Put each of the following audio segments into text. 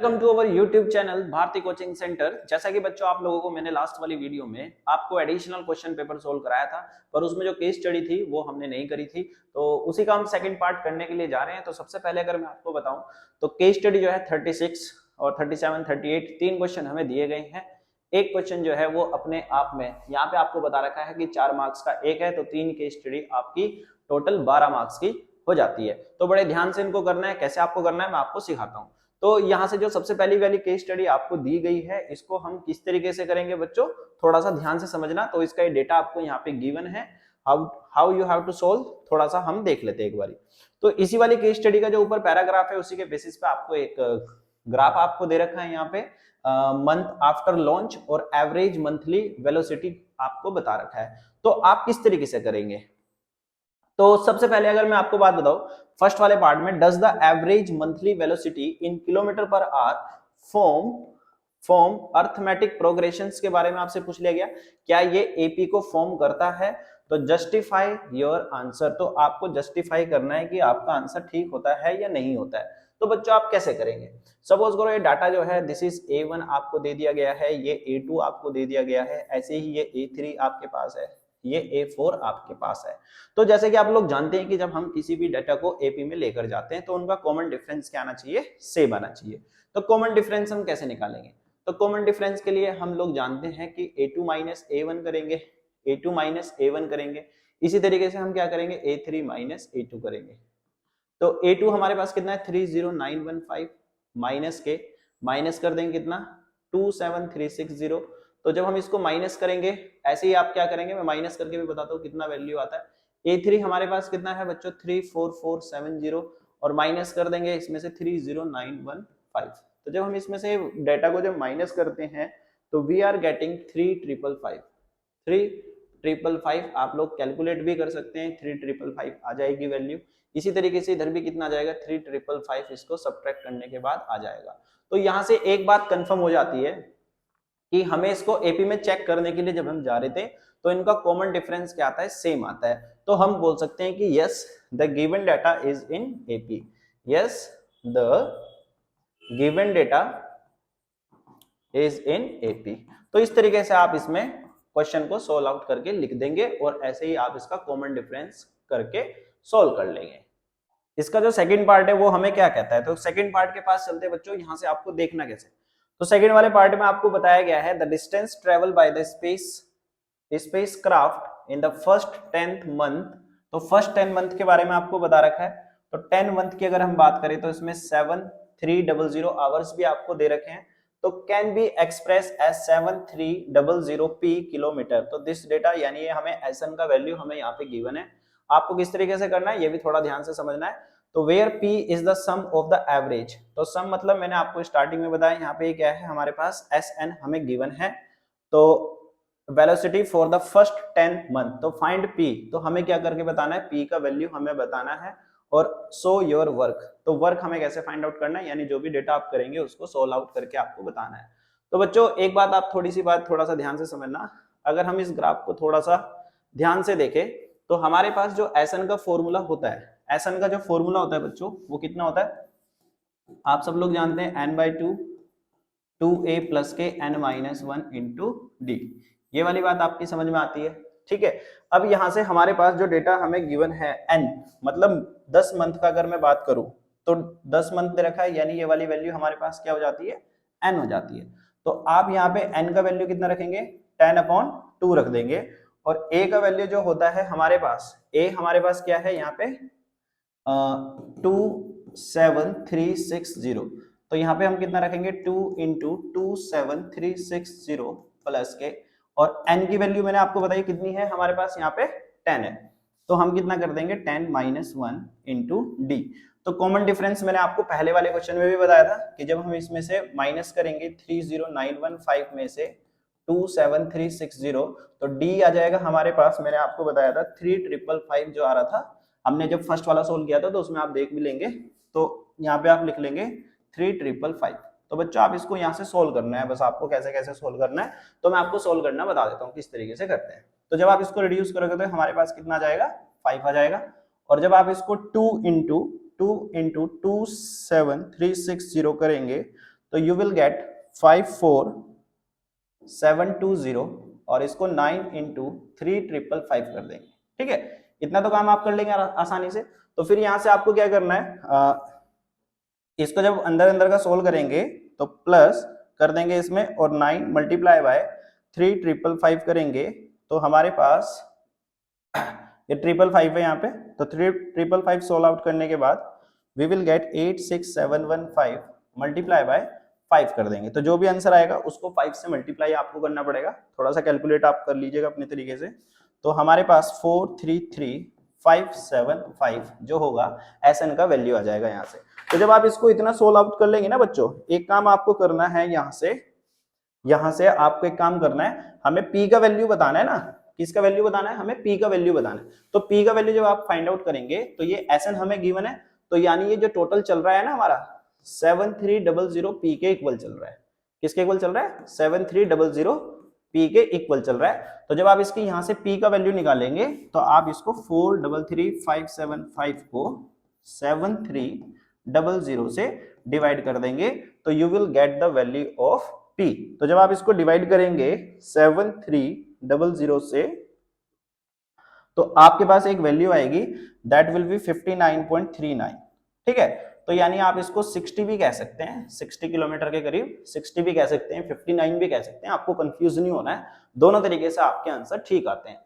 Welcome to our YouTube channel Bharti coaching centre. जैसा कि बच्चों आप लोगों को मैंने लास्ट वाली वीडियो में आपको एडिशनल क्वेश्चन पेपर सोल्व कराया था, पर उसमें जो केस स्टडी थी वो हमने नहीं करी थी, तो उसी का हम सेकंड पार्ट करने के लिए जा रहे हैं। तो सबसे पहले अगर मैं आपको बताऊं तो केस स्टडी जो है 36 और 37, 38 तीन क्वेश्चन हमें दिए गए हैं। एक क्वेश्चन जो है वो अपने आप में यहाँ पे आपको बता रखा है कि 4 मार्क्स का एक है, तो 3 केस स्टडी आपकी टोटल 12 मार्क्स की हो जाती है। तो बड़े ध्यान से इनको करना है। कैसे आपको करना है मैं आपको सिखाता हूँ। तो यहाँ से जो सबसे पहली वाली केस स्टडी आपको दी गई है, इसको हम किस तरीके से करेंगे बच्चों, थोड़ा सा ध्यान से समझना। तो इसका ये डेटा आपको यहाँ पे गिवन है, how you have to solve, थोड़ा सा हम देख लेते हैं एक बारी। तो इसी वाली केस स्टडी का जो ऊपर पैराग्राफ है उसी के बेसिस पे आपको एक ग्राफ आपको दे रखा है यहाँ पे, मंथ आफ्टर लॉन्च और एवरेज मंथली वेलोसिटी आपको बता रखा है। तो आप किस तरीके से करेंगे, तो सबसे पहले अगर मैं आपको बात बताऊं, फर्स्ट वाले पार्ट में does the average monthly velocity in kilometre per hour form arithmetic progressions के बारे में आपसे पूछ लिया गया, क्या ये एपी को फॉर्म करता है। तो जस्टिफाई योर आंसर, तो आपको जस्टिफाई करना है कि आपका आंसर ठीक होता है या नहीं होता है। तो बच्चों आप कैसे करेंगे, सपोज करो ये डाटा जो है दिस इज A1 आपको दे दिया गया है, ये A2 आपको दे दिया गया है, ऐसे ही ये A3 आपके पास है, ये A4 आपके पास है। तो जैसे कि आप लोग जानते हैं कि जब हम किसी भी डाटा को एपी में लेकर जाते हैं तो उनका कॉमन डिफरेंस क्या आना चाहिए, सेम आना चाहिए। तो कॉमन डिफरेंस हम कैसे निकालेंगे, तो कॉमन डिफरेंस के लिए हम लोग जानते हैं कि A2 माइनस A1 करेंगे, A2 माइनस A1 करेंगे, इसी तरीके से हम क्या करेंगे A3 माइनस A2 करेंगे। तो A2 हमारे पास कितना है 30915, माइनस के माइनस कर देंगे कितना 27360। तो जब हम इसको माइनस करेंगे, ऐसे ही आप क्या करेंगे, मैं माइनस करके भी बताता हूँ कितना वैल्यू आता है। A3 हमारे पास कितना है बच्चों 34470, और माइनस कर देंगे इसमें से 30915। तो जब हम इसमें से डेटा को जब माइनस करते हैं तो वी आर गेटिंग 3555। 3555 आप लोग कैलकुलेट भी कर सकते हैं, 3555 आ जाएगी वैल्यू। इसी तरीके से इधर भी कितना आ जाएगा 3555, इसको सब्ट्रैक्ट करने के बाद आ जाएगा। तो यहां से एक बात कंफर्म हो जाती है कि हमें इसको एपी में चेक करने के लिए जब हम जा रहे थे तो इनका कॉमन डिफरेंस क्या आता है, सेम आता है। तो हम बोल सकते हैं कि yes the given data is in AP, yes the given data is in AP. तो इस तरीके से आप इसमें क्वेश्चन को सोल्व आउट करके लिख देंगे और ऐसे ही आप इसका कॉमन डिफरेंस करके सोल्व कर लेंगे। इसका जो सेकंड पार्ट है वो हमें क्या कहता है, तो सेकंड पार्ट के पास चलते बच्चों, यहां से आपको देखना कैसे। तो सेकंड वाले पार्ट में आपको बताया गया है the distance travel by the spacecraft in the first 10th month. तो फर्स्ट 10 मंथ के बारे में आपको बता रखा है। तो 10 मंथ की अगर हम बात करें तो इसमें 7300 आवर्स भी आपको दे रखे हैं। तो can be express as 7300 p kilometre. तो दिस डेटा यानी ये हमें एसएन का वैल्यू हमें यहाँ पे गिवन है। आपको किस तरीके से करना है ये भी थोड़ा ध्यान से समझना है। तो where p is the sum of the average, तो सम मतलब मैंने आपको स्टार्टिंग में बताया, यहाँ पे क्या है हमारे पास एसएन हमें गिवन है। तो velocity for the first 10 month, तो फाइंड p, तो हमें क्या करके बताना है, p का वैल्यू हमें बताना है। और सो योर वर्क, तो वर्क हमें कैसे फाइंड आउट करना है, यानी जो भी डेटा आप करेंगे उसको सोल्व आउट करके आपको बताना है। तो बच्चों एक बात आप थोड़ी सी बात थोड़ा सा ध्यान से समझना, अगर हम इस ग्राफ को थोड़ा सा ध्यान से देखें तो हमारे पास जो एसएन का फॉर्मूला होता है, एसएन का जो फॉर्मूला होता है बच्चों वो कितना होता है, आप सब लोग जानते हैं n/2 2a प्लस के n-1 इंटू डी। ये वाली बात आपकी समझ में आती है, ठीक है। अब यहां से हमारे पास जो डेटा हमें गिवन है n, मतलब 10 मंथ का अगर मैं बात करूं तो 10 मंथ दे रखा है, यानी ये वाली वैल्यू हमारे पास क्या हो जाती है, n हो जाती है। तो आप यहाँ पे n का वैल्यू कितना रखेंगे, 10/2 रख देंगे। और a का वैल्यू जो होता है हमारे पास, a हमारे पास क्या है यहाँ पे 27360। तो यहाँ पे हम कितना रखेंगे 2 इंटू 27360 प्लस के, और n की वैल्यू मैंने आपको बताई कितनी है हमारे पास यहाँ पे 10 है। तो हम कितना कर देंगे 10-1 इंटू डी। तो कॉमन डिफरेंस मैंने आपको पहले वाले क्वेश्चन में भी बताया था कि जब हम इसमें से माइनस करेंगे 30915 में से 27360, तो डी आ जाएगा हमारे पास, मैंने आपको बताया था 3555 जो आ रहा था, हमने जब फर्स्ट वाला सोल्व किया था तो उसमें आप देख भी लेंगे। तो यहाँ पे आप लिख लेंगे 3555। तो बच्चों आप इसको यहाँ से सोल्व करना है, बस आपको कैसे कैसे सोल्व करना है तो मैं आपको सोल्व करना बता देता हूँ किस तरीके से करते हैं। तो जब आप इसको रिड्यूस करोगे तो हमारे पास कितना आ जाएगा 5 आ जाएगा। और जब आप इसको 2 इंटू 27360 करेंगे तो यू विल गेट 54720 और इसको 9 इंटू 3555 कर देंगे। ठीक है, इतना तो काम आप कर लेंगे आसानी से। तो फिर यहां से आपको क्या करना है, इसको जब अंदर अंदर का सोल्व करेंगे तो प्लस कर देंगे इसमें और 9 मल्टीप्लाई बाय 3555 करेंगे तो हमारे पास ये 555 है यहाँ पे, तो 3555 सोल्व आउट करने के बाद we will get 86715 multiply by 5 कर देंगे। तो जो भी आंसर आएगा उसको 5 से मल्टीप्लाई आपको करना पड़ेगा, थोड़ा सा कैलकुलेट आप कर लीजिएगा अपने तरीके से। तो हमारे पास 433,575 जो होगा SN का वैल्यू आ जाएगा यहाँ से। तो जब आप इसको इतना सोल्व आउट कर लेंगे ना बच्चों, एक काम आपको करना है, यहाँ से आपको एक काम करना है, हमें P का वैल्यू बताना है ना। किसका वैल्यू बताना है, हमें P का वैल्यू बताना है। तो P का वैल्यू जब आप फाइंड आउट करेंगे तो ये SN हमें गिवन है, तो यानी ये जो टोटल चल रहा है ना हमारा 7300 P के इक्वल चल रहा है। किसके इक्वल चल रहा है, 7300 P के इक्वल चल रहा है। तो जब आप इसकी यहां से P का वैल्यू निकालेंगे तो आप इसको 433,575 को 7300 से डिवाइड कर देंगे तो you will get the value of P। तो जब आप इसको डिवाइड करेंगे 7300 से तो आपके पास एक वैल्यू आएगी दैट विल बी 59.39। ठीक है, तो यानी आप इसको 60 भी कह सकते हैं, 60 किलोमीटर के करीब 60 भी कह सकते हैं, 59 भी कह सकते हैं, आपको कंफ्यूज नहीं होना है, दोनों तरीके से आपके आंसर ठीक आते हैं।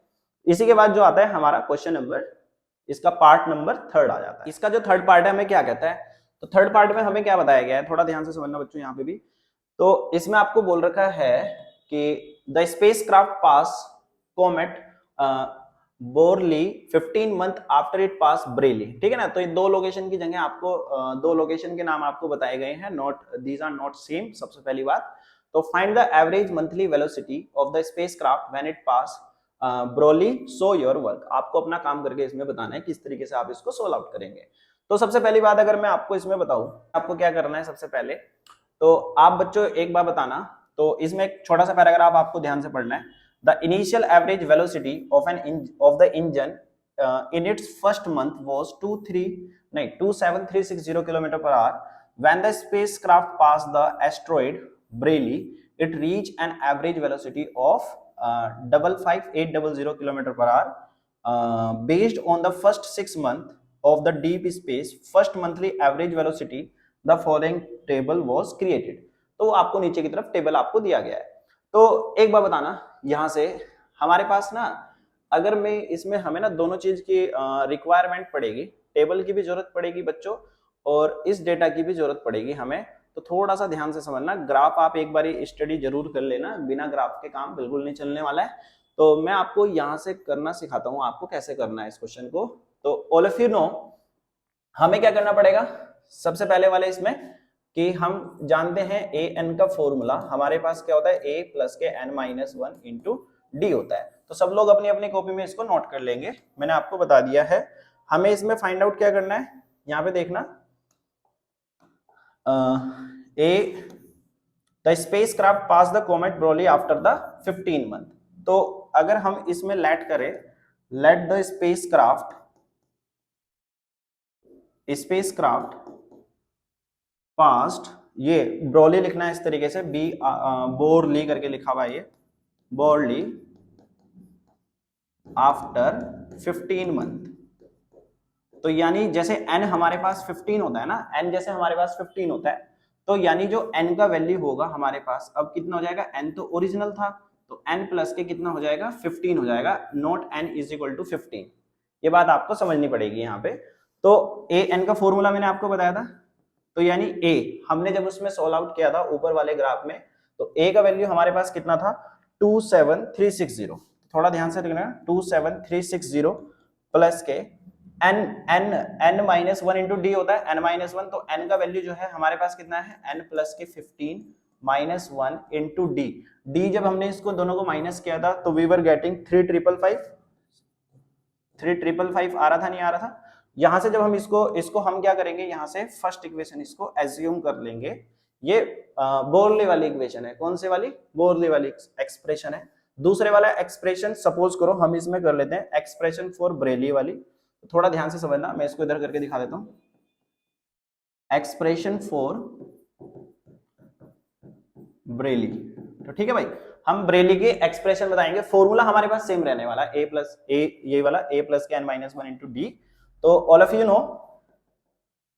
इसी के बाद जो आता है हमारा क्वेश्चन नंबर, इसका पार्ट नंबर 3 आ जाता है। इसका जो थर्ड पार्ट है हमें क्या कहता है, तो थर्ड पार्ट में हमें क्या बताया गया है, थोड़ा ध्यान से समझना बच्चों यहाँ पे भी। तो इसमें आपको बोल रखा है कि the spacecraft pass comet Borli 15 month after it pass Braille. ठीक है ना, तो ये दो लोकेशन की जगह आपको दो लोकेशन के नाम आपको बताए गए हैं, not these are not same. सबसे पहली बात तो find the average monthly velocity of the spacecraft when it pass ब्रोली, सो योर वर्क। आपको अपना काम करके इसमें बताना है किस तरीके से आप इसको सोल्व आउट करेंगे। तो सबसे पहली बात अगर मैं आपको इसमें बताऊं, आपको क्या करना है, सबसे पहले तो आप बच्चों एक बार बताना, तो इसमें एक छोटा सा पैराग्राफ आपको ध्यान से पढ़ना है। The initial average velocity of the engine in its first month was 27360 km/h. When the spacecraft passed the asteroid Braille, it reached an average velocity of 55800 km/h. Based on the first 6 months of the deep space first monthly average velocity, the following table was created. तो आपको नीचे की तरफ table आपको दिया गया है। तो एक बार बताना, यहां से हमारे पास ना, अगर मैं इसमें हमें ना दोनों चीज की रिक्वायरमेंट पड़ेगी, टेबल की भी जरूरत पड़ेगी बच्चों और इस डेटा की भी जरूरत पड़ेगी हमें। तो थोड़ा सा ध्यान से समझना, ग्राफ आप एक बार स्टडी जरूर कर लेना, बिना ग्राफ के काम बिल्कुल नहीं चलने वाला है। तो मैं आपको यहाँ से करना सिखाता हूँ आपको कैसे करना है इस क्वेश्चन को। तो ऑल ऑफ यू नो हमें क्या करना पड़ेगा, सबसे पहले वाले इसमें कि हम जानते हैं ए एन का फॉर्मूला हमारे पास क्या होता है, ए प्लस के एन माइनस 1 इंटू डी होता है। तो सब लोग अपनी अपनी कॉपी में इसको नोट कर लेंगे, मैंने आपको बता दिया है। हमें इसमें फाइंड आउट क्या करना है, यहाँ पे देखना, a the spacecraft pass the comet Borrelly after the 15 month. तो अगर हम इसमें लेट करें, लेट द स्पेसक्राफ्ट पास्ट, ये ब्रोली लिखना है इस तरीके से, बी बोरली करके लिखा हुआ है ये, बोरली आफ्टर 15 मंथ। तो यानी जैसे n हमारे पास 15 होता है ना, n जैसे हमारे पास 15 होता है, तो यानी जो n का वैल्यू होगा हमारे पास अब कितना हो जाएगा, n तो ओरिजिनल था तो n प्लस के कितना हो जाएगा, 15 हो जाएगा, not n is equal to 15। ये बात आपको समझनी पड़ेगी यहाँ पे। तो ए एन का फॉर्मूला मैंने आपको बताया था, तो यानी a हमने जब उसमें सोल्व आउट किया था ऊपर वाले ग्राफ में, तो a का वैल्यू हमारे पास कितना था, 27360। थोड़ा ध्यान से देखना, 27360 प्लस के n माइनस 1 इंटू डी होता है n माइनस 1, तो n का वैल्यू जो है हमारे पास कितना है, n प्लस के 15 माइनस 1 इंटू डी। डी जब हमने इसको दोनों को माइनस किया था तो वी वर गेटिंग 3555 आ रहा था, नहीं आ रहा था। यहां से जब हम इसको हम क्या करेंगे, यहां से फर्स्ट इक्वेशन इसको एज्यूम कर लेंगे, ये बोरली वाली इक्वेशन है। कौन से वाली, बोरली वाली एक्सप्रेशन है। दूसरे वाला एक्सप्रेशन सपोज करो हम इसमें कर लेते हैं एक्सप्रेशन फॉर ब्रेली वाली। तो थोड़ा ध्यान से समझना, मैं इसको इधर करके दिखा देता हूं। Expression for Braille. तो ठीक है भाई, हम ब्रेली के एक्सप्रेशन बताएंगे। फॉर्मूला हमारे पास सेम रहने वाला है, a प्लस ए, ये वाला a प्लस के n minus one into d. तो all of you know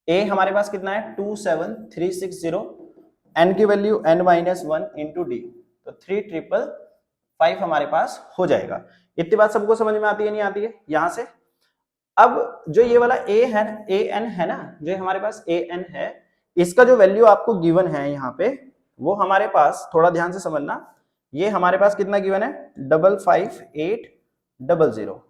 a हमारे पास कितना है 27360, n की value n minus one into d, तो 3,555 हमारे पास हो जाएगा। इतनी बात सबको समझ में आती है नहीं आती है यहां से? अब जो ये वाला a है, an है ना, जो हमारे पास an है, इसका जो वैल्यू आपको गिवन है यहाँ पे, वो हमारे पास थोड़ा ध्यान से समझना, ये हमारे पास कितना गिवन है 55800,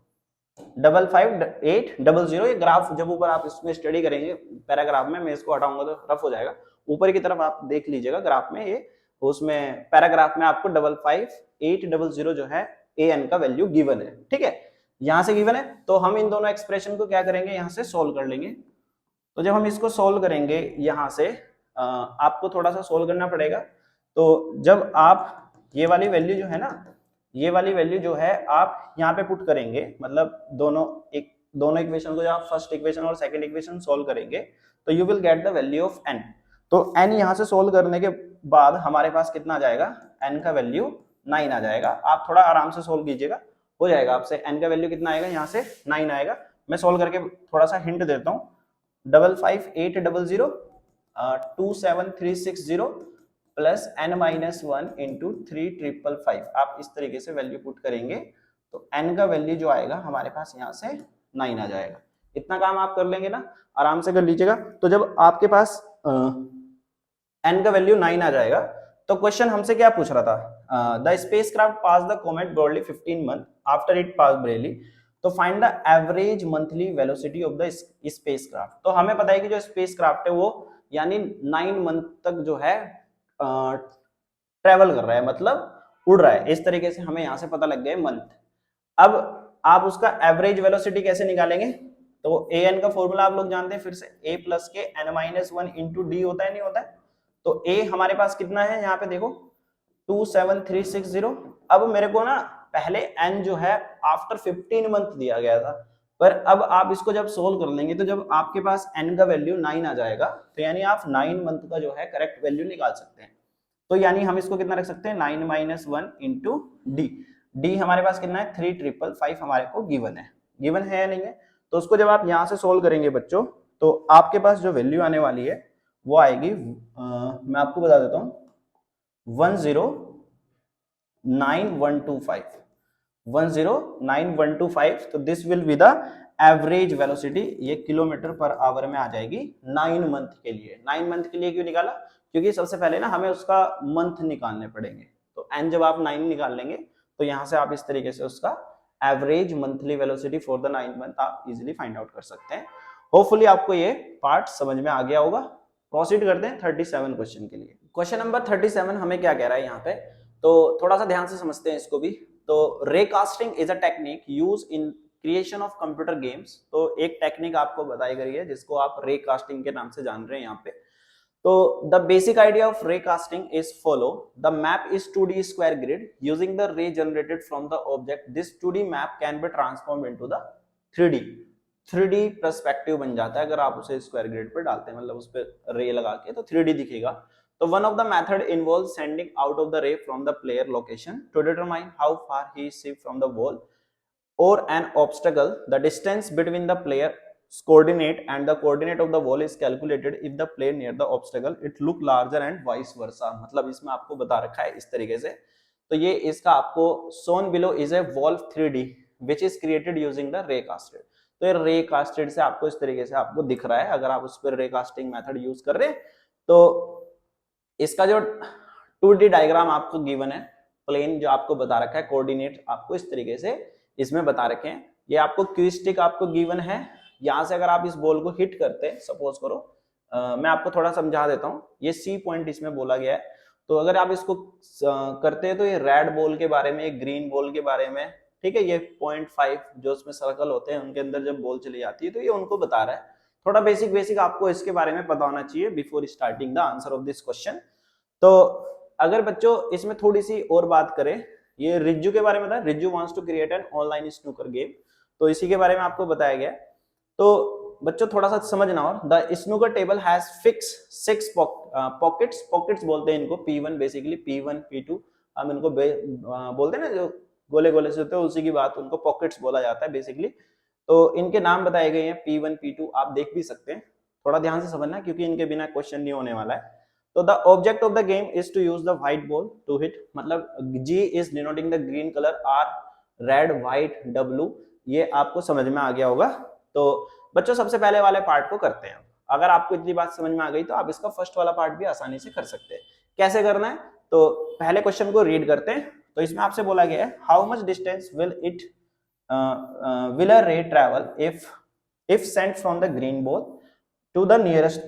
55800। ये ग्राफ जब ऊपर आप इसमें स्टडी करेंगे पैराग्राफ में, मैं इसको हटाऊंगा तो रफ हो जाएगा, ऊपर की तरफ आप देख लीजिएगा ग्राफ में, ये उसमें पैराग्राफ में आपको 55800 जो है an का वैल्यू गिवन है। ठीक है, यहां से गिवन है, तो हम इन दोनों एक्सप्रेशन को क्या करेंगे, यहां से सोल्व कर लेंगे। तो जब हम इसको सोल्व करेंगे यहां से, आपको थोड़ा सा सोल्व करना पड़ेगा। तो जब आप ये वाली वैल्यू जो है ना, ये वाली वैल्यू जो है आप यहाँ पे पुट करेंगे, मतलब दोनों इक्वेशन को जब आप फर्स्ट इक्वेशन और सेकंड इक्वेशन सोल्व करेंगे, तो you will get the value of n। तो n यहाँ से सोल्व करने के बाद हमारे पास कितना आ जाएगा, n का वैल्यू 9 आ जाएगा। आप थोड़ा आराम से सोल्व कीजिएगा, हो जाएगा आपसे। n का वैल्यू कितना आएगा, यहाँ से 9 आएगा। मैं सोल्व करके थोड़ा सा हिंट देता हूँ, 55800 27360 plus n minus one into 3,555, आप इस तरीके से वैल्यू पुट करेंगे तो n का वैल्यू जो आएगा हमारे पास यहाँ से 9 आ जाएगा। इतना काम आप कर लेंगे ना, आराम से कर लीजिएगा। तो जब आपके पास n का वैल्यू 9 आ जाएगा, तो क्वेश्चन हमसे क्या पूछ रहा था, the spacecraft pass the comet Borrelly 15 month after it pass Borrelly, तो find the average monthly velocity of the spacecraft. तो हमें पता है कि जो स्पेसक्राफ्ट है वो यानी 9 मंथ तक जो है ट्रेवल कर रहा है, मतलब उड़ रहा है। इस तरीके से हमें यहां से पता लग गया मंथ। अब आप उसका एवरेज वेलोसिटी कैसे निकालेंगे, तो an का फॉर्मूला आप लोग जानते हैं, फिर से a प्लस के n minus one into D होता है, नहीं होता है? तो a हमारे पास कितना है, यहाँ पे देखो 27360। अब मेरे को ना पहले n जो है आफ्टर 15 मंथ दिया गया था, पर अब आप इसको जब सोल्व कर लेंगे, तो जब आपके पास n का वैल्यू 9 आ जाएगा, तो यानी आप 9 मंथ का जो है करेक्ट वैल्यू निकाल सकते हैं। तो यानी हम इसको कितना रख सकते हैं, 9 minus one into D. D हमारे पास कितना है 3,555 हमारे को गिवन है, गिवन है या नहीं है? तो उसको जब आप यहां से सोल्व करेंगे बच्चों, तो आपके पास जो वैल्यू आने वाली है वो आएगी, मैं आपको बता देता हूं, 109,125। तो this will be the average velocity, ये किलोमीटर पर आवर में आ जाएगी 9 मंथ के लिए। 9 मंथ के लिए क्यों निकाला, क्योंकि सबसे पहले ना हमें उसका मंथ निकालने पड़ेंगे। तो n जब आप 9 निकाल लेंगे, तो यहां से आप इस तरीके से उसका average monthly velocity for the 9 month आप इजीली फाइंड आउट कर सकते हैं। होपफुली आपको ये पार्ट समझ में आ गया होगा। प्रोसीड करते हैं 37 क्वेश्चन के लिए। क्वेश्चन नंबर 37 हमें क्या कह रहा है यहाँ पे, तो थोड़ा सा ध्यान से समझते हैं इसको भी। तो रे casting is a technique use in creation of computer games. तो एक टेक्निक आपको बताई गई है जिसको आप रे कास्टिंग के नाम से जान रहे हैं यहाँ पे। तो द बेसिक आइडिया ऑफ रे casting is follow, the map is 2D square grid using the रे generated from the object. This 2D map can be transform into the 3D perspective बन जाता है अगर आप उसे स्क्वायर ग्रिड पर डालते हैं, मतलब उस पर रे लगा के, तो 3D दिखेगा। तो one of the method involves sending out of the ray from the player location to determine how far he is safe from the wall or an obstacle. The distance between the player's coordinate and the coordinate of the wall is calculated. If the player near the obstacle, it look larger and vice versa. मतलब इसमें आपको बता रखा है इस तरीके से। तो ये इसका आपको shown below is a wall 3D which is created using the ray casted. तो ये रे कास्टेड से आपको इस तरीके से आपको दिख रहा है, अगर आप उस पर रे कास्टिंग मेथड यूज कर रहे हैं। तो इसका जो 2D डायग्राम आपको गिवन है, प्लेन जो आपको बता रखा है, कोऑर्डिनेट आपको इस तरीके से इसमें बता रखे हैं। ये आपको क्यू स्टिक आपको गिवन है, यहां से अगर आप इस बॉल को हिट करते हैं, सपोज करो, मैं आपको थोड़ा समझा देता हूं, ये सी पॉइंट इसमें बोला गया है। तो अगर आप इसको करते हैं तो ये रेड बॉल के बारे में, ग्रीन बॉल के बारे में, ठीक है, ये 0.5 जो उसमें सर्कल होते हैं उनके अंदर जब बॉल चली जाती है, तो ये उनको बता रहा है। थोड़ा बेसिक आपको इसके बारे में पता होना चाहिए before starting the answer of this question. तो अगर बच्चों इसमें थोड़ी सी और बात करें, ये रिज्जू के बारे में था, Riju wants to create an online snooker game, तो इसी के बारे में आपको बताया गया। तो बच्चों थोड़ा सा समझना, और the snooker table has fix 6 pockets, pockets बोलते हैं इनको, P1 बेसिकली, P1 P2 हम इनको बोलते हैं ना, जो गोले गोले से होते हैं उसी की बात, उनको पॉकेट्स बोला जाता है बेसिकली। तो इनके नाम बताए गए हैं P1 P2, आप देख भी सकते हैं, थोड़ा ध्यान से समझना क्योंकि इनके बिना क्वेश्चन नहीं होने वाला है। तो the object of the game is to use the white ball to hit, मतलब G इज denoting the green colour, R red, white, W, ये आपको समझ में आ गया होगा। तो बच्चों सबसे पहले वाले पार्ट को करते हैं। अगर आपको इतनी बात समझ में आ गई तो आप इसका फर्स्ट वाला पार्ट भी आसानी से कर सकते हैं। कैसे करना है, तो पहले क्वेश्चन को रीड करते हैं। तो इसमें आपसे बोला गया है how much distance will a ray travel if sent from the green ball to the nearest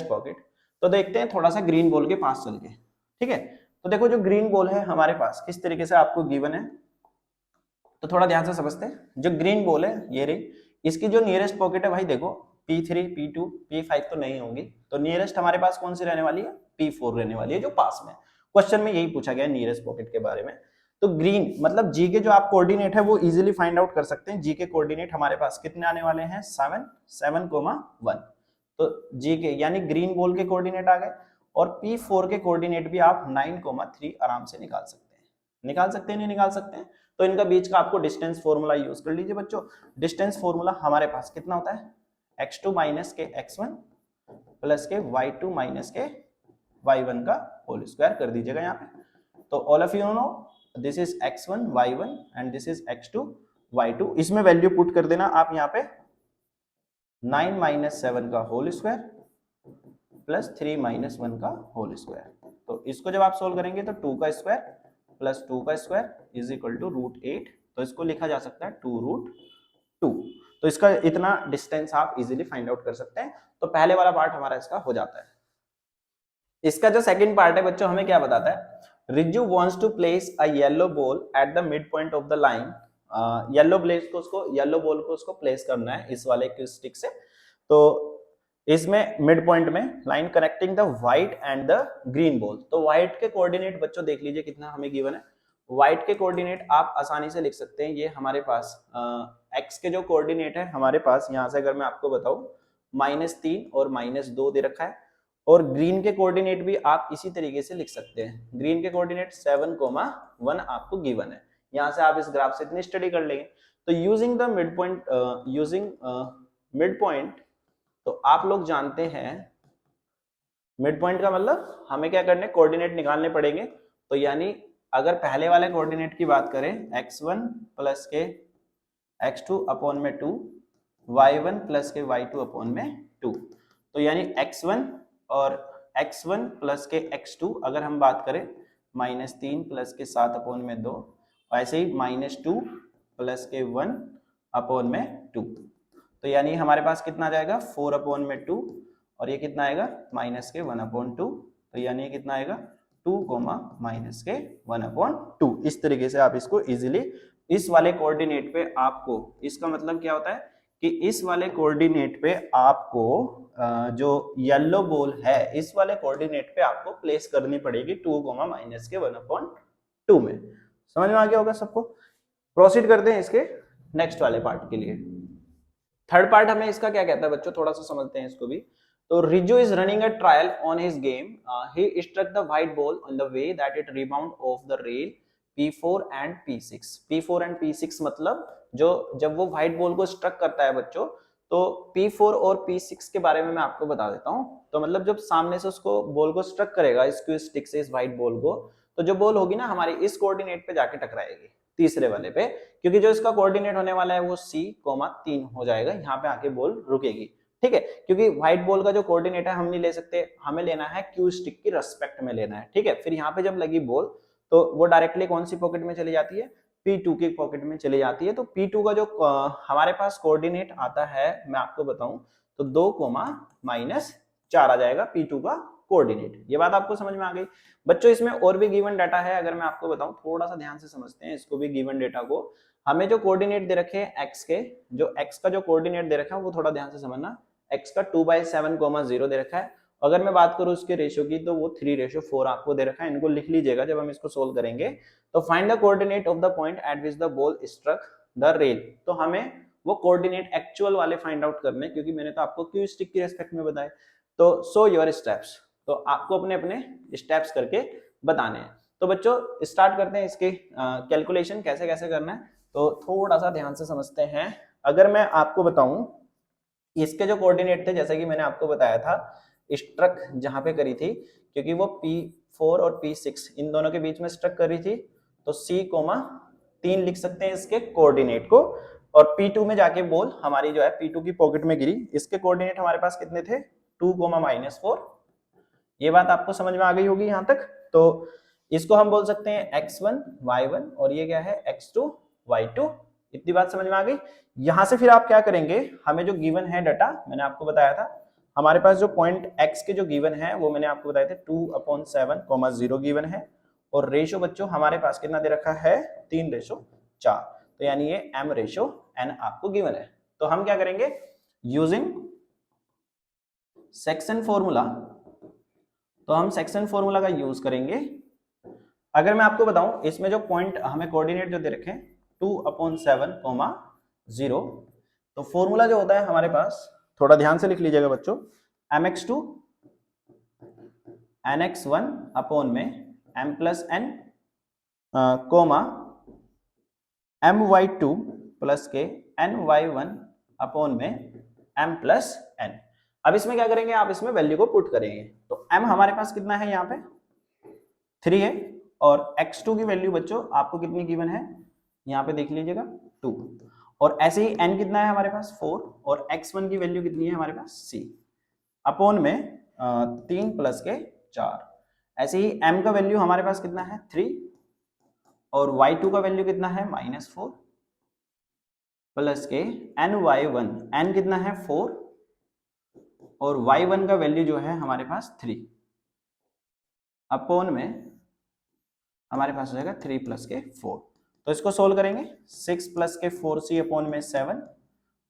pocket। तो देखते हैं थोड़ा सा ग्रीन बॉल के पास चल के, ठीक है। तो देखो जो ग्रीन बॉल है हमारे पास किस तरीके से आपको गिवन है, तो थोड़ा ध्यान से समझते हैं। जो ग्रीन बॉल है ये रही, इसकी जो नियरेस्ट पॉकेट है भाई देखो P3 P2 P5 तो नहीं होंगी, तो नियरेस्ट हमारे पास कौन सी रहने वाली है, P4 रहने वाली है, जो पास में। क्वेश्चन में यही पूछा गया नियरेस्ट पॉकेट के बारे में। तो ग्रीन मतलब जी के जो आप कोऑर्डिनेट है वो इजीली फाइंड आउट कर सकते हैं। जी के कोऑर्डिनेट हमारे पास कितने आने वाले हैं, 7,1। तो जी के यानी ग्रीन बॉल के कोऑर्डिनेट आ गए, और P4 के कोऑर्डिनेट भी आप 9,3 आराम से निकाल सकते हैं। निकाल सकते हैं नहीं निकाल सकते हैं, तो इनका बीच का आपको डिस्टेंस फॉर्मूला यूज कर लीजिए बच्चों। डिस्टेंस फॉर्मूला हमारे पास कितना होता है, x2 माइनस के x1 प्लस के y2 माइनस के y1 का होल स्क्वायर कर दीजिएगा यहाँ पे। तो all of you no this is x1 y1 and this is x2 y2। इसमें वैल्यू पुट कर देना आप यहाँ पे 9 माइनस 7 का होल स्क्वायर प्लस 3 माइनस 1 का होल स्क्वायर। तो इसको जब आप सोल्व करेंगे तो 2 का स्क्वायर प्लस 2 का स्क्वायर इज इक्वल टू √8। तो इसको लिखा जा सकता है 2√2। तो इसका इतना डिस्टेंस आप इजीली फाइंड आउट कर सकते हैं। तो पहले वाला पार्ट हमारा इसका हो जाता है। इसका जो सेकंड पार्ट है बच्चों हमें क्या बताता है, Riju wants to place a yellow ball at the mid point of the line. Yellow ball को उसको प्लेस करना है इस वाले स्टिक से। तो इसमें मिड पॉइंट में line connecting the white and the green ball. तो व्हाइट के कोऑर्डिनेट बच्चों देख लीजिए कितना हमें गिवन है। व्हाइट के कोऑर्डिनेट आप आसानी से लिख सकते हैं, ये हमारे पास एक्स के जो कोऑर्डिनेट है हमारे पास यहाँ से अगर मैं आपको बताऊं -3 और -2 दे रखा है। और ग्रीन के कोऑर्डिनेट भी आप इसी तरीके से लिख सकते हैं। ग्रीन के कोऑर्डिनेट 7,1 आपको गिवन है। यहाँ से आप इस ग्राफ से इतनी स्टडी कर लेंगे। तो यूजिंग द मिड पॉइंट, तो आप लोग जानते हैं मिड पॉइंट का मतलब हमें क्या करने, कोऑर्डिनेट निकालने पड़ेंगे। तो यानी अगर पहले वाले कोऑर्डिनेट की बात करें x1 प्लस के x2 अपॉन में 2, y1 प्लस के y2 अपॉन में 2। तो यानी x1 और x1 प्लस के x2 अगर हम बात करें -3 प्लस के 7 अपॉन में 2, ऐसे ही -2 प्लस के 1 अपॉन में 2। तो यानी हमारे पास कितना जाएगा 4 अपॉन में 2, और ये कितना आएगा माइनस के 1 अपॉन 2। तो यानी कितना आएगा 2 माइनस के 1 अपॉन 2। इस तरीके से आप इसको इजीली इस वाले कोऑर्डिनेट पे आपको, इसका मतलब क्या होता है कि इस वाले कोऑर्डिनेट पे आपको जो येलो बॉल है इस वाले कोऑर्डिनेट पे आपको प्लेस करनी पड़ेगी 2 माइनस के 1 अपॉन 2 में। समझ में आ गया होगा सबको। प्रोसीड करते हैं इसके नेक्स्ट वाले पार्ट के लिए। थर्ड पार्ट हमें इसका क्या कहता है बच्चों, थोड़ा सा समझते हैं इसको भी। तो Riju is running a trial on his game, he struck the white ball on the way that it rebound off the rail P4 and P6। P4 and P6 मतलब जो जब वो व्हाइट बॉल को स्ट्रक करता है बच्चों, तो P4 और P6 के बारे में मैं आपको बता देता हूं। तो मतलब जब सामने से उसको बॉल को स्ट्रक करेगा इसको स्टिक से, इस व्हाइट बॉल को, तो जो बॉल होगी ना हमारी इस कोऑर्डिनेट पे जाके टकराएगी, तीसरे वाले पे, क्योंकि जो इसका कोऑर्डिनेट होने वाला है वो C,3 हो जाएगा, यहाँ पे आके बॉल रुकेगी। ठीक है, क्योंकि व्हाइट बॉल का जो कोऑर्डिनेट है हम नहीं ले सकते, हमें लेना है क्यू स्टिक की रेस्पेक्ट में लेना है। ठीक है, फिर यहाँ पे जब लगी बॉल तो वो डायरेक्टली कौन सी पॉकेट में चली जाती है, P2 की पॉकेट में चली जाती है। तो P2 का जो हमारे पास कोऑर्डिनेट आता है मैं आपको बताऊं तो 2,-4 आ जाएगा P2 का कोऑर्डिनेट। ये बात आपको समझ में आ गई बच्चों। इसमें और भी गिवन डाटा है, अगर मैं आपको बताऊं थोड़ा सा ध्यान से समझते हैं इसको भी। गिवन डेटा को हमें जो कोऑर्डिनेट दे रखे हैं x के, जो x का जो कोऑर्डिनेट दे रखा है वो थोड़ा ध्यान से समझना। x का 2/7,0 दे रखा है। अगर मैं बात करूं उसके रेशियो की तो वो 3:4 आपको दे रखा है। इनको लिख लीजिएगा जब हम इसको सोल्व करेंगे। तो find the coordinate of the point at which the ball struck the rail. तो हमें वो कोऑर्डिनेट एक्चुअल वाले फाइंड आउट करने, क्योंकि मैंने तो आपको क्यू स्टिक की रेस्पेक्ट में बताए। तो सो योर स्टेप्स, तो आपको अपने अपने स्टेप्स करके बताने हैं। तो बच्चों स्टार्ट करते हैं इसके कैलकुलेशन कैसे कैसे करना है। तो थोड़ा सा ध्यान से समझते हैं। अगर मैं आपको बताऊं इसके जो कोऑर्डिनेट थे, जैसा कि मैंने आपको बताया था स्ट्रक जहां पे करी थी, क्योंकि वो P4 और P6 इन दोनों के बीच में स्ट्रक करी थी, तो C,3 लिख सकते हैं इसके कोऑर्डिनेट को। और P2 में जाके बोल हमारी जो है P2 की पॉकेट में गिरी, इसके कोऑर्डिनेट हमारे पास कितने थे 2, -4। ये बात आपको समझ में आ गई होगी यहां तक। तो इसको हम बोल सकते हैं x1 y1 और ये क्या है x2 y2। इतनी बात समझ में आ गई। यहां से फिर आप क्या करेंगे, हमें जो गिवन है डाटा मैंने आपको बताया था, हमारे पास जो पॉइंट x के जो गिवन है वो मैंने आपको बताया था 2/7, 0 गिवन है। और रेशो बच्चों हमारे पास कितना दे रखा है 3:4, तो यानी ये m/n आपको गिवन है। तो हम क्या करेंगे यूजिंग सेक्शन फॉर्मूला, तो हम सेक्शन फॉर्मूला का यूज करेंगे। अगर मैं आपको बताऊं इसमें जो पॉइंट हमें कोऑर्डिनेट जो दे रखे हैं 2/7, 0, तो फॉर्मूला जो होता है हमारे पास, थोड़ा ध्यान से लिख लीजिएगा बच्चों, mx2 nx1 अपॉन में m+n कोमा my2 प्लस के ny1 अपॉन में m+n। अब इसमें क्या करेंगे, आप इसमें वैल्यू को पुट करेंगे। तो m हमारे पास कितना है यहाँ पे 3 है, और x2 की वैल्यू बच्चों आपको कितनी गिवन है यहाँ पे देख लीजिएगा 2, और ऐसे ही n कितना है हमारे पास 4, और x1 की वैल्यू कितनी है हमारे पास c अपॉन में 3 प्लस के 4। ऐसे ही m का वैल्यू हमारे पास कितना है 3, और y2 का वैल्यू कितना है -4 प्लस के ny1, n कितना है 4, और y1 का वैल्यू जो है हमारे पास 3 अपॉन में हमारे पास हो जाएगा 3 प्लस के 4। तो इसको सोल्व करेंगे 6 प्लस के 4c अपॉन में 7,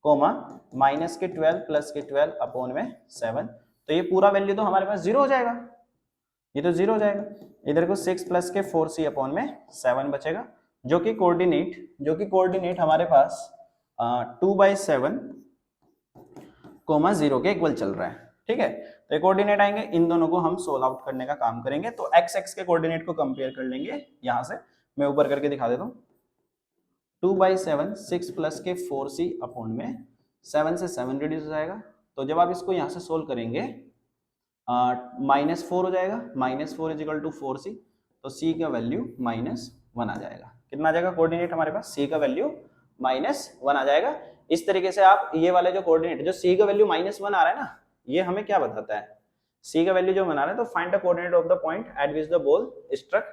कोमा माइनस के 12 प्लस के 12 अपॉन में 7। तो ये पूरा वैल्यू तो हमारे पास 0 हो जाएगा, ये तो 0 हो जाएगा। इधर को 6 प्लस के 4c अपॉन में 7 बचेगा, जो कि कोऑर्डिनेट हमारे पास 2/7, 0 के इक्वल चल रहा है। ठीक है, तो कोऑर्डिनेट आएंगे, इन दोनों को हम सोल्व आउट करने का काम करेंगे। तो x के कोऑर्डिनेट को कंपेयर कर लेंगे। यहां से मैं ऊपर करके दिखा देता हूँ, 2/7 6 प्लस के 4c अपॉन में 7 से 7 रिड्यूस हो जाएगा। तो जब आप इसको यहाँ से सोल्व करेंगे -4 हो जाएगा, -4 = 4c, तो c का वैल्यू -1 आ जाएगा। कितना आ जाएगा कोऑर्डिनेट हमारे पास, c का वैल्यू -1 आ जाएगा। इस तरीके से आप ये वाले जो कोऑर्डिनेट जो c का वैल्यू -1 आ रहा है ना, ये हमें क्या बताता है, c का वैल्यू जो बना रहा है, तो find the coordinate of the point at which the ball struck.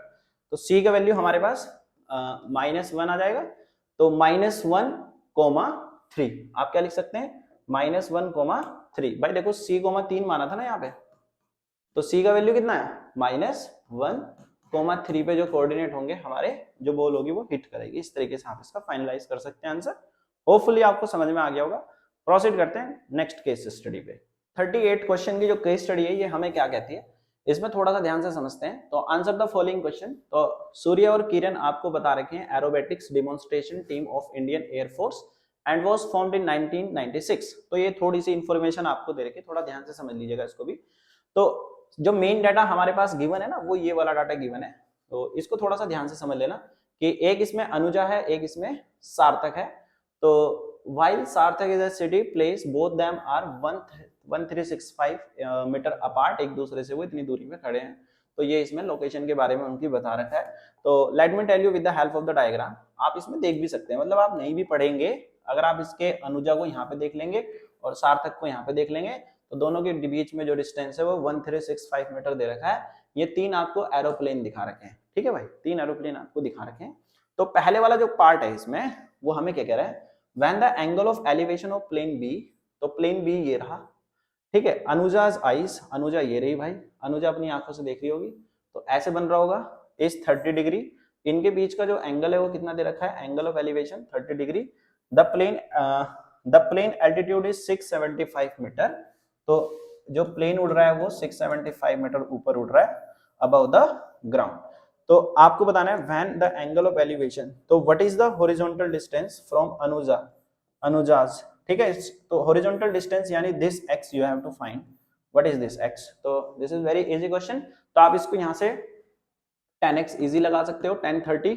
तो c का वैल्यू हमारे पास -1 आ जाएगा। तो -1,3 आप क्या लिख सकते हैं, -1,3। भाई देखो c,3 माना था ना यहाँ पे, तो c का वैल्यू कितना है -1,3 पे जो कोऑर्डिनेट होंगे हमारे, जो बॉल होगी वो हिट करेगी। इस तरीके से आप इसका फाइनलाइज कर सकते हैं आंसर। होपफुली आपको समझ में आ गया होगा। प्रोसीड करते हैं नेक्स्ट केस स्टडी पे। 38 क्वेश्चन की जो केस स्टडी है ये हमें क्या कहती है, इसमें थोड़ा सा ध्यान से समझते हैं। तो आंसर द फॉलोइंग क्वेश्चन। तो सूर्य और किरण आपको बता रखे हैं aerobatics demonstration team of Indian air force and was formed in 1996। तो ये थोड़ी सी इंफॉर्मेशन आपको दे रखी है, थोड़ा ध्यान से समझ लीजिएगा इसको भी। तो जो मेन डाटा हमारे पास गिवन है ना, वो ये वाला डाटा गिवन है। तो इसको थोड़ा सा ध्यान से समझ लेना कि एक इसमें अनुजा है, एक इसमें सार्थक है। तो while सार्थक is a city place, both them are 1365 metre apart, एक दूसरे से वो इतनी दूरी पे खड़े हैं। तो ये इसमें लोकेशन के बारे में उनकी बता रखा है। तो let me tell you with the help of the diagram, आप इसमें देख भी सकते हैं, मतलब आप नहीं भी पढ़ेंगे, अगर आप इसके अनुजा को यहाँ पे देख लेंगे और सार्थक को यहाँ पे देख लेंगे, तो दोनों के बीच में जो डिस्टेंस है वो 1365 मीटर दे रखा है। ये 3 आपको एरोप्लेन दिखा रखे हैं। ठीक है भाई, 3 एरोप्लेन आपको दिखा रखे हैं। तो पहले वाला जो पार्ट है इसमें, वो हमें क्या कह रहा है, when the angle of elevation of plane B, तो प्लेन B ये रहा। ठीक है, अनुजा's eyes, अनुजा ये रही भाई, अनुजा अपनी आंखों से देख रही होगी, तो ऐसे बन रहा होगा इस 30 डिग्री। इनके बीच का जो एंगल है वो कितना दे रखा है, angle of elevation 30 degree. The plane altitude is 675 metre. तो जो प्लेन उड़ रहा है वो 675 मीटर ऊपर उड़ रहा है अबव द ग्राउंड। तो आपको बताना है when the angle of elevation, तो what is the horizontal distance from Anuja Anuja's, ठीक है। तो हॉरिजॉन्टल डिस्टेंस यानी this x you have to find, what is this x। तो this is very easy question. तो आप इसको यहाँ से 10x इजी लगा सकते हो, 10 30।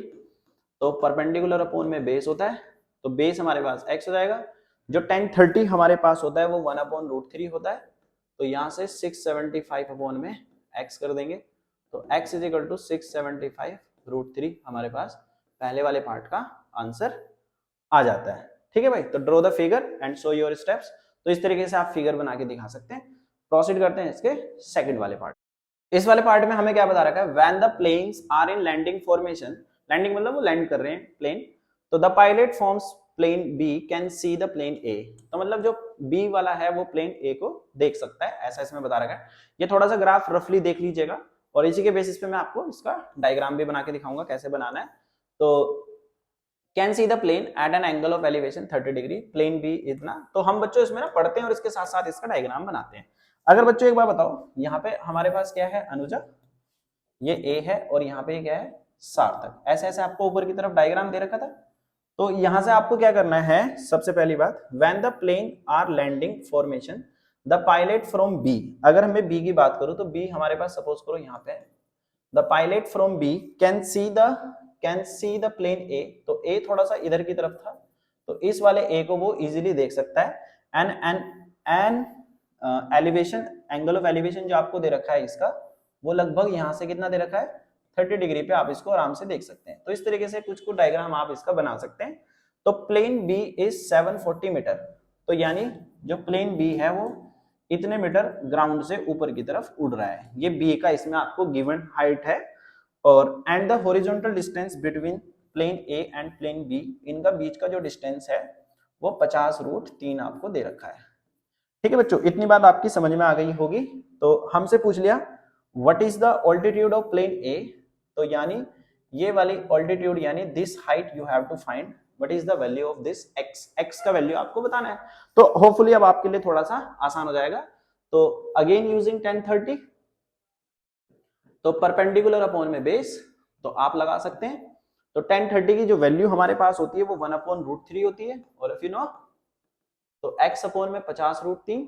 तो परपेंडिकुलर अपॉन में बेस होता है, तो बेस हमारे पास x हो जाएगा। जो 10 30 हमारे पास होता है वो 1/√3 होता है, तो यहाँ से 675 अपॉन में x कर देंगे, तो x इज इक्वल टू 675√3 हमारे पास पहले वाले पार्ट का आंसर आ जाता है। ठीक है भाई, तो draw the figure and show your steps. तो इस तरीके से आप फिगर बना के दिखा सकते हैं। प्रोसीड करते हैं इसके सेकंड वाले पार्ट। इस वाले पार्ट में हमें क्या बता रखा है, when the planes are in landing formation, landing मतलब वो लैंड कर रहे हैं प्लेन, तो the pilot forms plane B can see the plane A. तो मतलब जो बी वाला है वो प्लेन ए को देख सकता है, ऐसा इसमें बता रखा है। ये थोड़ा सा ग्राफ रफली देख लीजिएगा, और इसी के बेसिस पे मैं आपको इसका डायग्राम भी बना के दिखाऊंगा कैसे बनाना है। तो can see the plane at an angle of elevation 30 degree, plane B इतना। तो हम बच्चों इसमें ना पढ़ते हैं और इसके साथ साथ इसका डायग्राम बनाते हैं। अगर बच्चों एक बार बताओ, यहाँ पे हमारे पास क्या है, अनुजा, ये ए है, और यहाँ पे क्या है, सार्थक। ऐसे ऐसे आपको ऊपर की तरफ डायग्राम दे रखा था। तो यहां से आपको क्या करना है, सबसे पहली बात, when the plane are landing formation the pilot from B. अगर मैं बी की बात करूं तो बी हमारे पास सपोज करो यहाँ पे, the pilot from B can see the plane A. तो ए थोड़ा सा इधर की तरफ था, तो इस वाले ए को वो इजीली देख सकता है। An an an elevation, angle of elevation जो आपको दे रखा है इसका, वो लगभग यहां से कितना दे रखा है, 30 डिग्री पे आप इसको आराम से देख सकते हैं। तो इस तरीके से कुछ कुछ डायग्राम आप इसका बना सकते हैं। तो प्लेन बी इज 740 मीटर, तो यानी जो प्लेन बी है वो इतने मीटर ग्राउंड से ऊपर की तरफ उड़ रहा है। ये बी का इसमें आपको गिवन हाइट है। और and the horizontal distance between plane A and plane B, इनका बीच का जो डिस्टेंस है वो 50√3 आपको दे रखा है। ठीक है बच्चों, इतनी बात आपकी समझ में आ गई होगी। तो हमसे पूछ लिया what is the altitude of plane A, तो यानी ये वाली ऑल्टीट्यूड यानी this height you have to find what is the value of this x, x का वैल्यू आपको बताना है। तो होपफुली अब आपके लिए थोड़ा सा आसान हो जाएगा। तो अगेन यूजिंग 10 30, तो परपेंडिकुलर अपॉन में बेस, तो आप लगा सकते हैं। तो 10 30 की जो वैल्यू हमारे पास होती है वो 1/√3 होती है, और इफ यू नो तो x अपॉन में 50√3,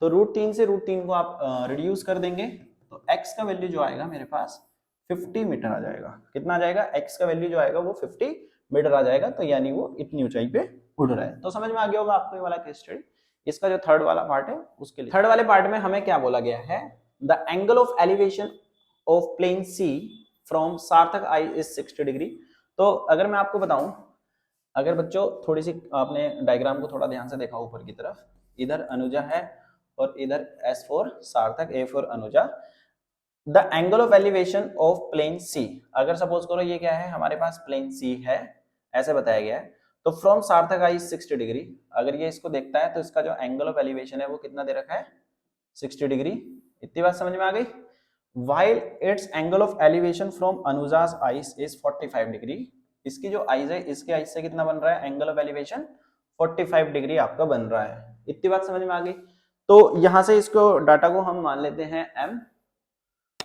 तो √3 से √3 को आप रिड्यूस कर देंगे, तो x का वैल्यू जो आएगा मेरे पास 50 मीटर आ जाएगा। कितना आ जाएगा, x का वैल्यू जो आएगा वो 50 मीटर आ जाएगा। तो यानी वो इतनी ऊंचाई पे उड़ रहा है। तो समझ में आ गया होगा आपको ये वाला केस स्टडी। इसका जो थर्ड वाला पार्ट है उसके लिए, थर्ड वाले पार्ट में हमें क्या बोला गया है, the angle of elevation of plane C from Sarthak I is 60 degree. तो अगर मैं आपको बताऊं, अगर बच्चों थोड़ी सी आपने डायग्राम को थोड़ा ध्यान से देखा ऊपर की तरफ, इधर अनुजा है और इधर S for Sarthak, A for Anuja. The angle of elevation of plane C, अगर सपोज करो ये क्या है, हमारे पास प्लेन सी है, ऐसे बताया गया है। तो फ्रॉम सार्थक आई 60 डिग्री, अगर ये इसको देखता है तो इसका जो एंगल ऑफ एलिवेशन है वो कितना दे रखा है, 60 डिग्री। इतनी बात समझ में आ गई। While its angle of elevation from अनुजा's eyes is 45 degree, इसकी जो आइज है इसके आइज से कितना बन रहा है, एंगल ऑफ एलिवेशन 45 डिग्री आपका बन रहा है। इतनी बात समझ में आ गई। तो यहां से इसको डाटा को हम मान लेते हैं m,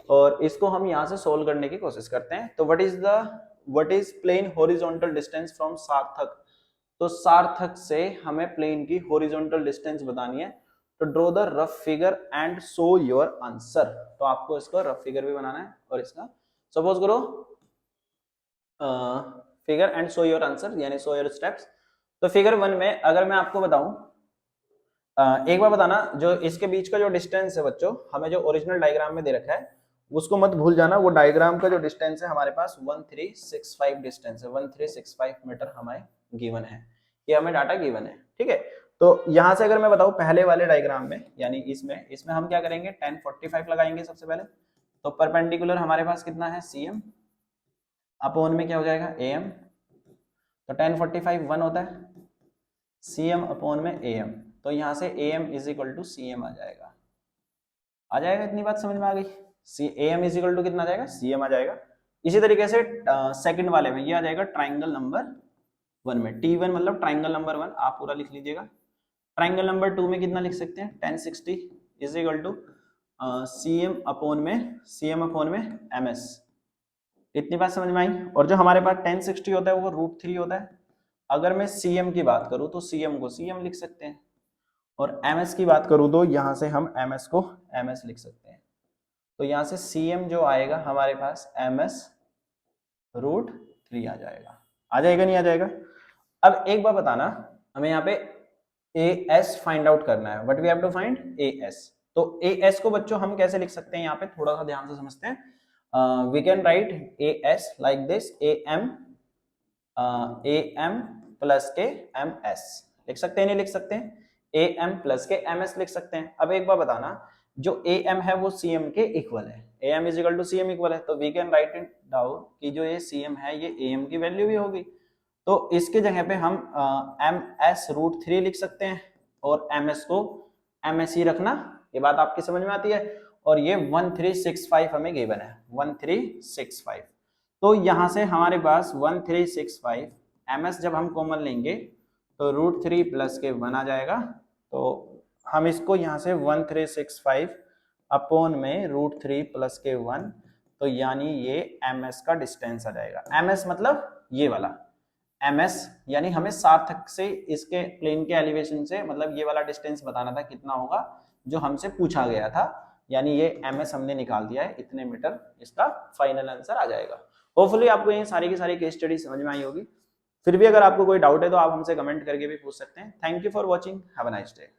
और इसको हम यहां से सोल्व करने की कोशिश करते हैं। तो what is plane horizontal distance from Sarthak, तो सार्थक से हमें प्लेन की हॉरिजॉन्टल डिस्टेंस बतानी है। तो draw the rough figure and show your answer. तो आपको इसको रफ फिगर भी बनाना है और इसका सपोज करो figure and show your answer यानी शो योर स्टेप्स। तो फिगर 1 में अगर मैं आपको बताऊं, एक बार बताना, जो इसके बीच का जो डिस्टेंस है बच्चों, हमें जो ओरिजिनल डायग्राम में दे रखा है उसको मत भूल जाना। वो डायग्राम का जो डिस्टेंस है हमारे पास 1365 डिस्टेंस है, 1365 मीटर हमें गिवन है, ये हमें डाटा गिवन है। ठीक है, तो यहां से अगर मैं बताऊं पहले वाले डायग्राम में यानी इसमें हम क्या करेंगे, 1045 लगाएंगे सबसे पहले। तो परपेंडिकुलर हमारे पास कितना है, cm अपॉन में क्या हो जाएगा, am। तो 1045 1 होता है, cm अपॉन में am, तो यहां से am is equal to cm आ जाएगा। इतनी बात समझ में आ गई। am इज इक्वल टू कितना आ जाएगा, cm आ जाएगा। इसी तरीके से सेकंड वाले में ये आ जाएगा ट्राइंगल नंबर 1 में, T1 मतलब ट्राइंगल नंबर 1 आप पूरा लिख लीजिएगा। ट्राइंगल नंबर 2 में कितना लिख सकते हैं, 1060 is equal to cm upon में ms। इतनी बात समझ में आई। और जो हमारे पास 1060 होता है वो √3 होता है, अगर मैं CM की बात करूं तो CM को CM लिख सकते हैं, और MS की बात करूं तो यहां से हम MS को MS लिख सकते हैं। तो यहां से CM जो आएगा हमारे पास MS √3 आ जाएगा नहीं आ जाएगा? अब एक बार बताना, हमें यहाँ पे AS फाइंड आउट करना है, what we have to find AS। तो AS को बच्चों हम कैसे लिख सकते हैं, यहाँ पे थोड़ा सा ध्यान से समझते हैं। We can write AS like this, AM plus के MS लिख सकते हैं, नहीं लिख सकते हैं? AM प्लस के MS लिख सकते हैं। अब एक बार बताना, जो AM है वो CM के इक्वल है, AM is equal to CM equal है, तो we can write it down कि जो ये CM है ये AM की वैल्यू भी होगी। तो इसके जगह पे हम MS√3 लिख सकते हैं, और MS को MS ही रखना। ये बात आपकी समझ में आती है? और ये 1365 हमें गिवन है, 1365। तो यहां से हमारे पास 1365 MS जब हम कॉमन लेंगे तो √3 प्लस के 1 आ जाएगा। तो हम इसको यहाँ से 1365 अपॉन में √3 प्लस के 1, तो यानी ये MS का डिस्टेंस आ जाएगा। MS मतलब ये वाला MS, यानी हमें सार्थक से इसके प्लेन के एलिवेशन से मतलब ये वाला डिस्टेंस बताना था कितना होगा, जो हमसे पूछा गया था, यानी ये MS हमने निकाल दिया है, इतने मीटर इसका फाइनल आंसर आ जाएगा। होपफुली आपको ये सारी की सारी केस स्टडी समझ में आई होगी। फिर भी अगर आपको कोई डाउट है तो आप हमसे कमेंट करके भी पूछ सकते हैं। Thank you for watching, have a nice day.